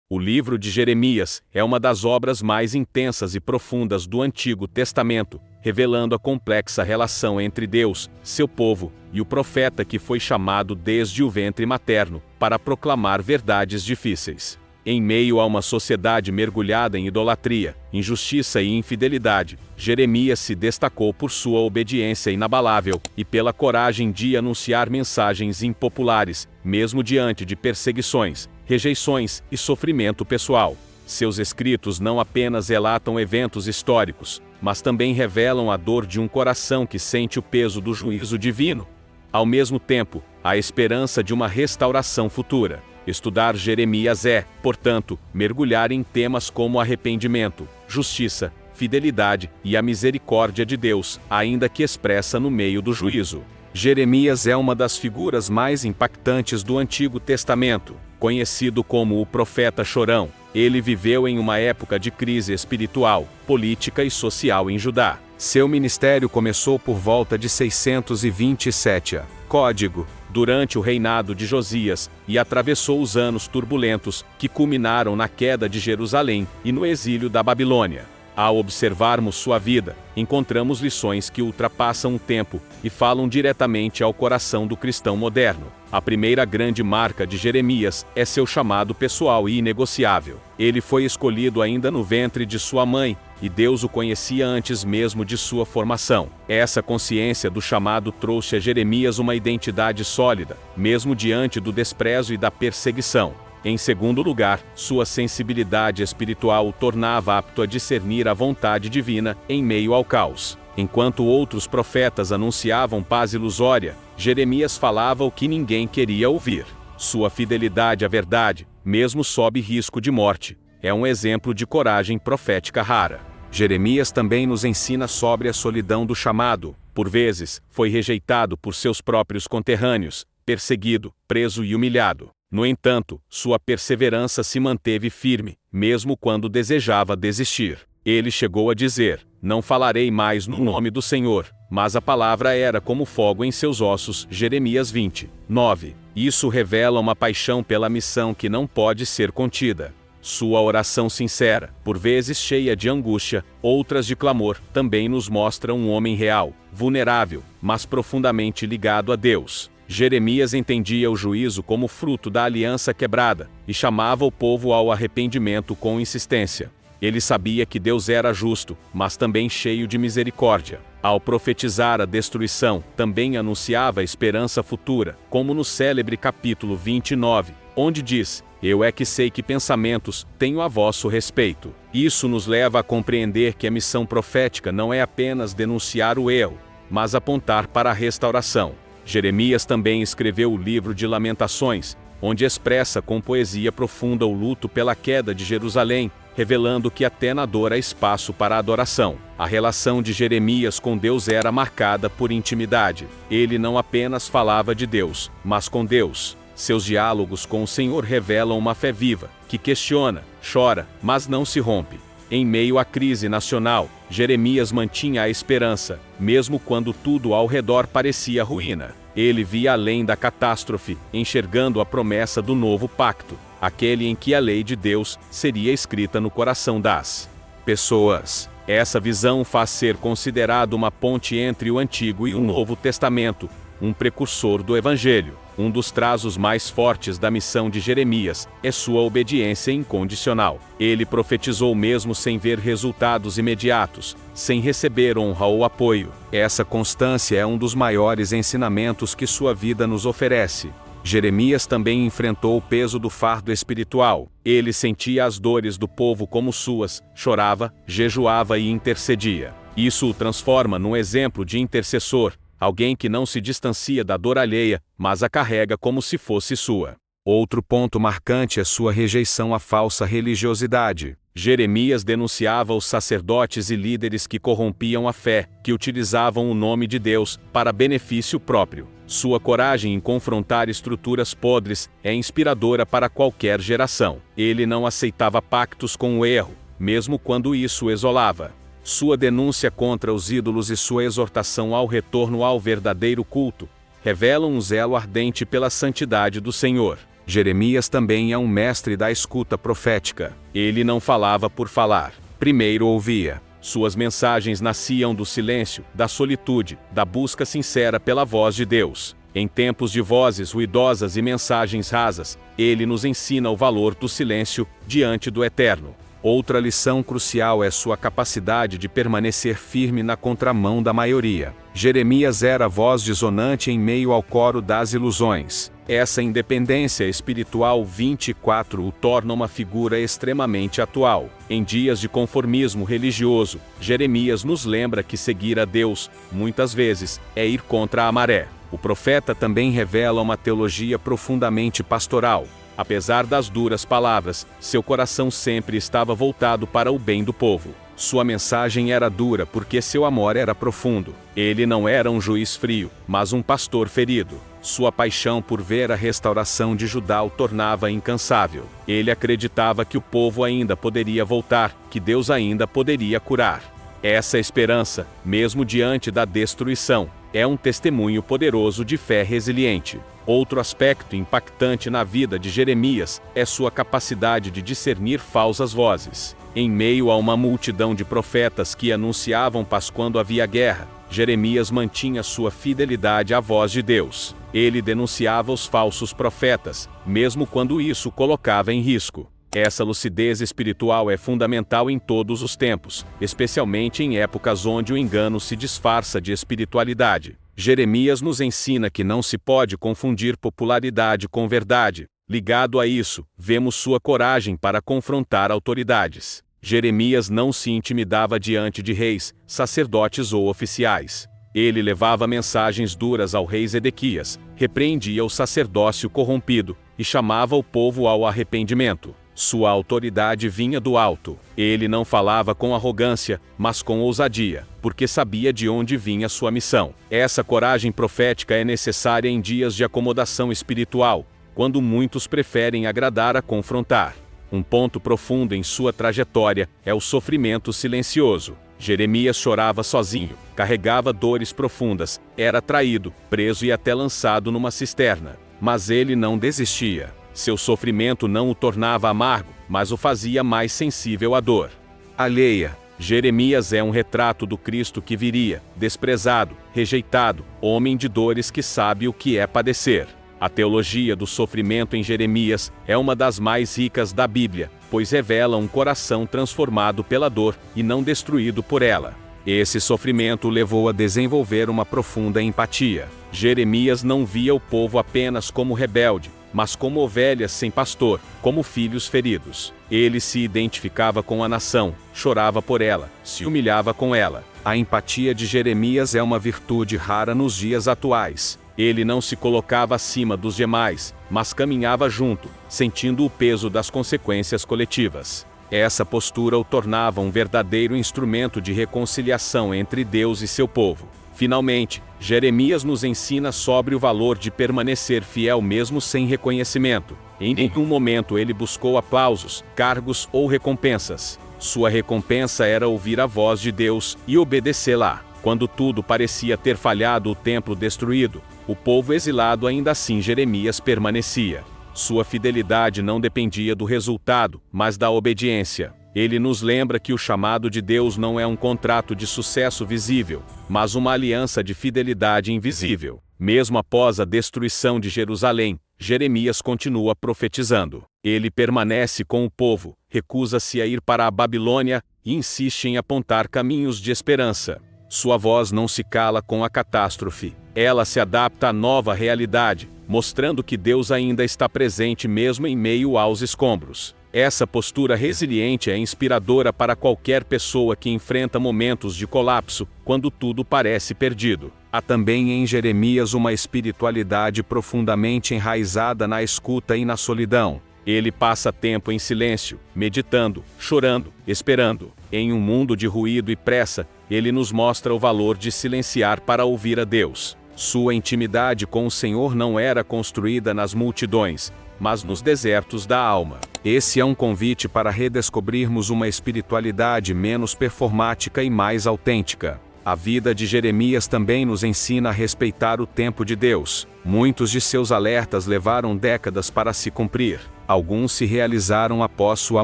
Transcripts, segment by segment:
O livro de Jeremias é uma das obras mais intensas e profundas do Antigo Testamento, revelando a complexa relação entre Deus, seu povo, e o profeta que foi chamado desde o ventre materno, para proclamar verdades difíceis. Em meio a uma sociedade mergulhada em idolatria, injustiça e infidelidade, Jeremias se destacou por sua obediência inabalável e pela coragem de anunciar mensagens impopulares, mesmo diante de perseguições, rejeições e sofrimento pessoal. Seus escritos não apenas relatam eventos históricos, mas também revelam a dor de um coração que sente o peso do juízo divino. Ao mesmo tempo, a esperança de uma restauração futura. Estudar Jeremias é, portanto, mergulhar em temas como arrependimento, justiça, fidelidade e a misericórdia de Deus, ainda que expressa no meio do juízo. Jeremias é uma das figuras mais impactantes do Antigo Testamento. Conhecido como o profeta chorão, ele viveu em uma época de crise espiritual, política e social em Judá. Seu ministério começou por volta de 627 Código, durante o reinado de Josias, e atravessou os anos turbulentos, que culminaram na queda de Jerusalém e no exílio da Babilônia. Ao observarmos sua vida, encontramos lições que ultrapassam o tempo e falam diretamente ao coração do cristão moderno. A primeira grande marca de Jeremias é seu chamado pessoal e inegociável. Ele foi escolhido ainda no ventre de sua mãe, e Deus o conhecia antes mesmo de sua formação. Essa consciência do chamado trouxe a Jeremias uma identidade sólida, mesmo diante do desprezo e da perseguição. Em segundo lugar, sua sensibilidade espiritual o tornava apto a discernir a vontade divina em meio ao caos. Enquanto outros profetas anunciavam paz ilusória, Jeremias falava o que ninguém queria ouvir. Sua fidelidade à verdade, mesmo sob risco de morte, é um exemplo de coragem profética rara. Jeremias também nos ensina sobre a solidão do chamado. Por vezes, foi rejeitado por seus próprios conterrâneos, perseguido, preso e humilhado. No entanto, sua perseverança se manteve firme, mesmo quando desejava desistir. Ele chegou a dizer: "Não falarei mais no nome do Senhor", mas a palavra era como fogo em seus ossos. Jeremias 29. Isso revela uma paixão pela missão que não pode ser contida. Sua oração sincera, por vezes cheia de angústia, outras de clamor, também nos mostra um homem real, vulnerável, mas profundamente ligado a Deus. Jeremias entendia o juízo como fruto da aliança quebrada, e chamava o povo ao arrependimento com insistência. Ele sabia que Deus era justo, mas também cheio de misericórdia. Ao profetizar a destruição, também anunciava a esperança futura, como no célebre capítulo 29, onde diz: "Eu é que sei que pensamentos tenho a vosso respeito". Isso nos leva a compreender que a missão profética não é apenas denunciar o erro, mas apontar para a restauração. Jeremias também escreveu o livro de Lamentações, onde expressa com poesia profunda o luto pela queda de Jerusalém, revelando que até na dor há espaço para a adoração. A relação de Jeremias com Deus era marcada por intimidade. Ele não apenas falava de Deus, mas com Deus. Seus diálogos com o Senhor revelam uma fé viva, que questiona, chora, mas não se rompe. Em meio à crise nacional, Jeremias mantinha a esperança, mesmo quando tudo ao redor parecia ruína. Ele via além da catástrofe, enxergando a promessa do novo pacto, aquele em que a lei de Deus seria escrita no coração das pessoas. Essa visão faz ser considerado uma ponte entre o Antigo e o Novo Testamento, um precursor do Evangelho. Um dos traços mais fortes da missão de Jeremias é sua obediência incondicional. Ele profetizou mesmo sem ver resultados imediatos, sem receber honra ou apoio. Essa constância é um dos maiores ensinamentos que sua vida nos oferece. Jeremias também enfrentou o peso do fardo espiritual. Ele sentia as dores do povo como suas, chorava, jejuava e intercedia. Isso o transforma num exemplo de intercessor, alguém que não se distancia da dor alheia, mas a carrega como se fosse sua. Outro ponto marcante é sua rejeição à falsa religiosidade. Jeremias denunciava os sacerdotes e líderes que corrompiam a fé, que utilizavam o nome de Deus para benefício próprio. Sua coragem em confrontar estruturas podres é inspiradora para qualquer geração. Ele não aceitava pactos com o erro, mesmo quando isso o isolava. Sua denúncia contra os ídolos e sua exortação ao retorno ao verdadeiro culto revelam um zelo ardente pela santidade do Senhor. Jeremias também é um mestre da escuta profética. Ele não falava por falar. Primeiro ouvia. Suas mensagens nasciam do silêncio, da solitude, da busca sincera pela voz de Deus. Em tempos de vozes ruidosas e mensagens rasas, ele nos ensina o valor do silêncio diante do Eterno. Outra lição crucial é sua capacidade de permanecer firme na contramão da maioria. Jeremias era a voz dissonante em meio ao coro das ilusões. Essa independência espiritual 24 o torna uma figura extremamente atual. Em dias de conformismo religioso, Jeremias nos lembra que seguir a Deus, muitas vezes, é ir contra a maré. O profeta também revela uma teologia profundamente pastoral. Apesar das duras palavras, seu coração sempre estava voltado para o bem do povo. Sua mensagem era dura porque seu amor era profundo. Ele não era um juiz frio, mas um pastor ferido. Sua paixão por ver a restauração de Judá o tornava incansável. Ele acreditava que o povo ainda poderia voltar, que Deus ainda poderia curar. Essa esperança, mesmo diante da destruição, é um testemunho poderoso de fé resiliente. Outro aspecto impactante na vida de Jeremias é sua capacidade de discernir falsas vozes. Em meio a uma multidão de profetas que anunciavam paz quando havia guerra, Jeremias mantinha sua fidelidade à voz de Deus. Ele denunciava os falsos profetas, mesmo quando isso o colocava em risco. Essa lucidez espiritual é fundamental em todos os tempos, especialmente em épocas onde o engano se disfarça de espiritualidade. Jeremias nos ensina que não se pode confundir popularidade com verdade. Ligado a isso, vemos sua coragem para confrontar autoridades. Jeremias não se intimidava diante de reis, sacerdotes ou oficiais. Ele levava mensagens duras ao rei Zedequias, repreendia o sacerdócio corrompido e chamava o povo ao arrependimento. Sua autoridade vinha do alto. Ele não falava com arrogância, mas com ousadia, porque sabia de onde vinha sua missão. Essa coragem profética é necessária em dias de acomodação espiritual, quando muitos preferem agradar a confrontar. Um ponto profundo em sua trajetória é o sofrimento silencioso. Jeremias chorava sozinho, carregava dores profundas, era traído, preso e até lançado numa cisterna. Mas ele não desistia. Seu sofrimento não o tornava amargo, mas o fazia mais sensível à dor alheia. Jeremias é um retrato do Cristo que viria, desprezado, rejeitado, homem de dores que sabe o que é padecer. A teologia do sofrimento em Jeremias é uma das mais ricas da Bíblia, pois revela um coração transformado pela dor e não destruído por ela. Esse sofrimento o levou a desenvolver uma profunda empatia. Jeremias não via o povo apenas como rebelde, mas como ovelhas sem pastor, como filhos feridos. Ele se identificava com a nação, chorava por ela, se humilhava com ela. A empatia de Jeremias é uma virtude rara nos dias atuais. Ele não se colocava acima dos demais, mas caminhava junto, sentindo o peso das consequências coletivas. Essa postura o tornava um verdadeiro instrumento de reconciliação entre Deus e seu povo. Finalmente, Jeremias nos ensina sobre o valor de permanecer fiel mesmo sem reconhecimento. Em nenhum momento ele buscou aplausos, cargos ou recompensas. Sua recompensa era ouvir a voz de Deus e obedecê-la. Quando tudo parecia ter falhado, o templo destruído, o povo exilado, ainda assim Jeremias permanecia. Sua fidelidade não dependia do resultado, mas da obediência. Ele nos lembra que o chamado de Deus não é um contrato de sucesso visível, mas uma aliança de fidelidade invisível. Mesmo após a destruição de Jerusalém, Jeremias continua profetizando. Ele permanece com o povo, recusa-se a ir para a Babilônia e insiste em apontar caminhos de esperança. Sua voz não se cala com a catástrofe. Ela se adapta à nova realidade, mostrando que Deus ainda está presente mesmo em meio aos escombros. Essa postura resiliente é inspiradora para qualquer pessoa que enfrenta momentos de colapso, quando tudo parece perdido. Há também em Jeremias uma espiritualidade profundamente enraizada na escuta e na solidão. Ele passa tempo em silêncio, meditando, chorando, esperando. Em um mundo de ruído e pressa, ele nos mostra o valor de silenciar para ouvir a Deus. Sua intimidade com o Senhor não era construída nas multidões, mas nos desertos da alma. Esse é um convite para redescobrirmos uma espiritualidade menos performática e mais autêntica. A vida de Jeremias também nos ensina a respeitar o tempo de Deus. Muitos de seus alertas levaram décadas para se cumprir. Alguns se realizaram após sua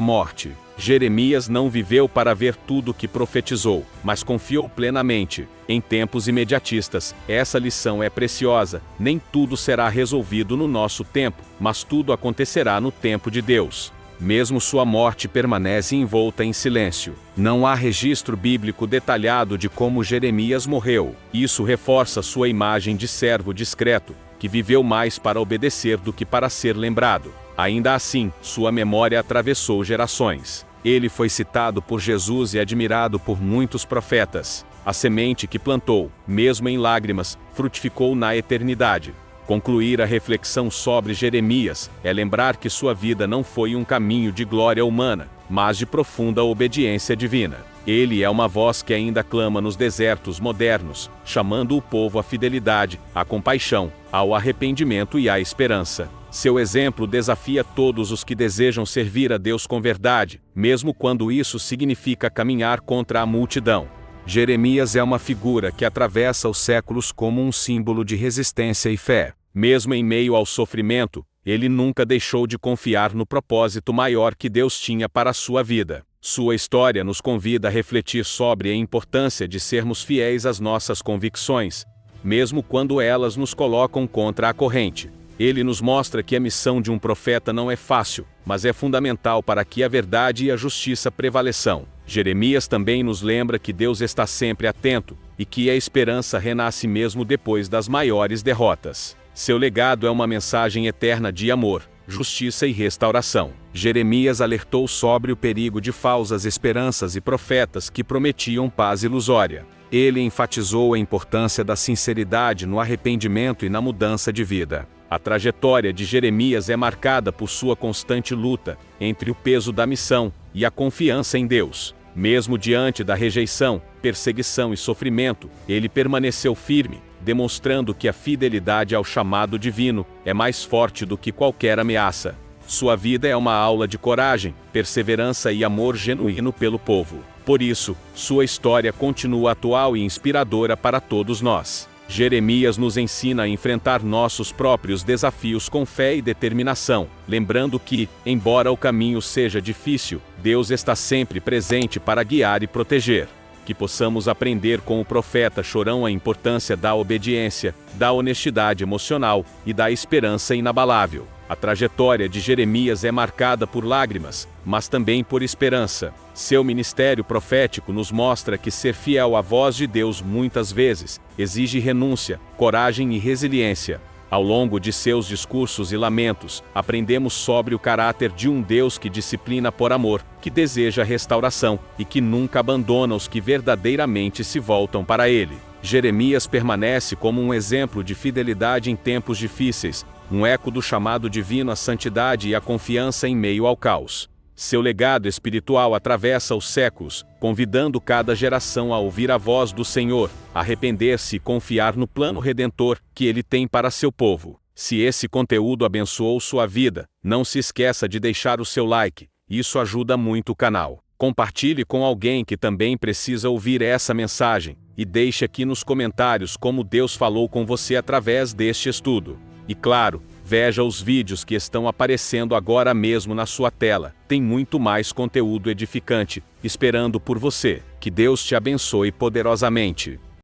morte. Jeremias não viveu para ver tudo o que profetizou, mas confiou plenamente. Em tempos imediatistas, essa lição é preciosa. Nem tudo será resolvido no nosso tempo, mas tudo acontecerá no tempo de Deus. Mesmo sua morte permanece envolta em silêncio. Não há registro bíblico detalhado de como Jeremias morreu. Isso reforça sua imagem de servo discreto, que viveu mais para obedecer do que para ser lembrado. Ainda assim, sua memória atravessou gerações. Ele foi citado por Jesus e admirado por muitos profetas. A semente que plantou, mesmo em lágrimas, frutificou na eternidade. Concluir a reflexão sobre Jeremias é lembrar que sua vida não foi um caminho de glória humana, mas de profunda obediência divina. Ele é uma voz que ainda clama nos desertos modernos, chamando o povo à fidelidade, à compaixão, ao arrependimento e à esperança. Seu exemplo desafia todos os que desejam servir a Deus com verdade, mesmo quando isso significa caminhar contra a multidão. Jeremias é uma figura que atravessa os séculos como um símbolo de resistência e fé. Mesmo em meio ao sofrimento, ele nunca deixou de confiar no propósito maior que Deus tinha para a sua vida. Sua história nos convida a refletir sobre a importância de sermos fiéis às nossas convicções, mesmo quando elas nos colocam contra a corrente. Ele nos mostra que a missão de um profeta não é fácil, mas é fundamental para que a verdade e a justiça prevaleçam. Jeremias também nos lembra que Deus está sempre atento, e que a esperança renasce mesmo depois das maiores derrotas. Seu legado é uma mensagem eterna de amor, justiça e restauração. Jeremias alertou sobre o perigo de falsas esperanças e profetas que prometiam paz ilusória. Ele enfatizou a importância da sinceridade no arrependimento e na mudança de vida. A trajetória de Jeremias é marcada por sua constante luta entre o peso da missão e a confiança em Deus. Mesmo diante da rejeição, perseguição e sofrimento, ele permaneceu firme, demonstrando que a fidelidade ao chamado divino é mais forte do que qualquer ameaça. Sua vida é uma aula de coragem, perseverança e amor genuíno pelo povo. Por isso, sua história continua atual e inspiradora para todos nós. Jeremias nos ensina a enfrentar nossos próprios desafios com fé e determinação, lembrando que, embora o caminho seja difícil, Deus está sempre presente para guiar e proteger. Que possamos aprender com o profeta Chorão a importância da obediência, da honestidade emocional e da esperança inabalável. A trajetória de Jeremias é marcada por lágrimas, mas também por esperança. Seu ministério profético nos mostra que ser fiel à voz de Deus muitas vezes exige renúncia, coragem e resiliência. Ao longo de seus discursos e lamentos, aprendemos sobre o caráter de um Deus que disciplina por amor, que deseja restauração e que nunca abandona os que verdadeiramente se voltam para Ele. Jeremias permanece como um exemplo de fidelidade em tempos difíceis, um eco do chamado divino à santidade e à confiança em meio ao caos. Seu legado espiritual atravessa os séculos, convidando cada geração a ouvir a voz do Senhor, arrepender-se e confiar no plano redentor que Ele tem para seu povo. Se esse conteúdo abençoou sua vida, não se esqueça de deixar o seu like, isso ajuda muito o canal. Compartilhe com alguém que também precisa ouvir essa mensagem, e deixe aqui nos comentários como Deus falou com você através deste estudo. E claro, veja os vídeos que estão aparecendo agora mesmo na sua tela. Tem muito mais conteúdo edificante esperando por você. Que Deus te abençoe poderosamente.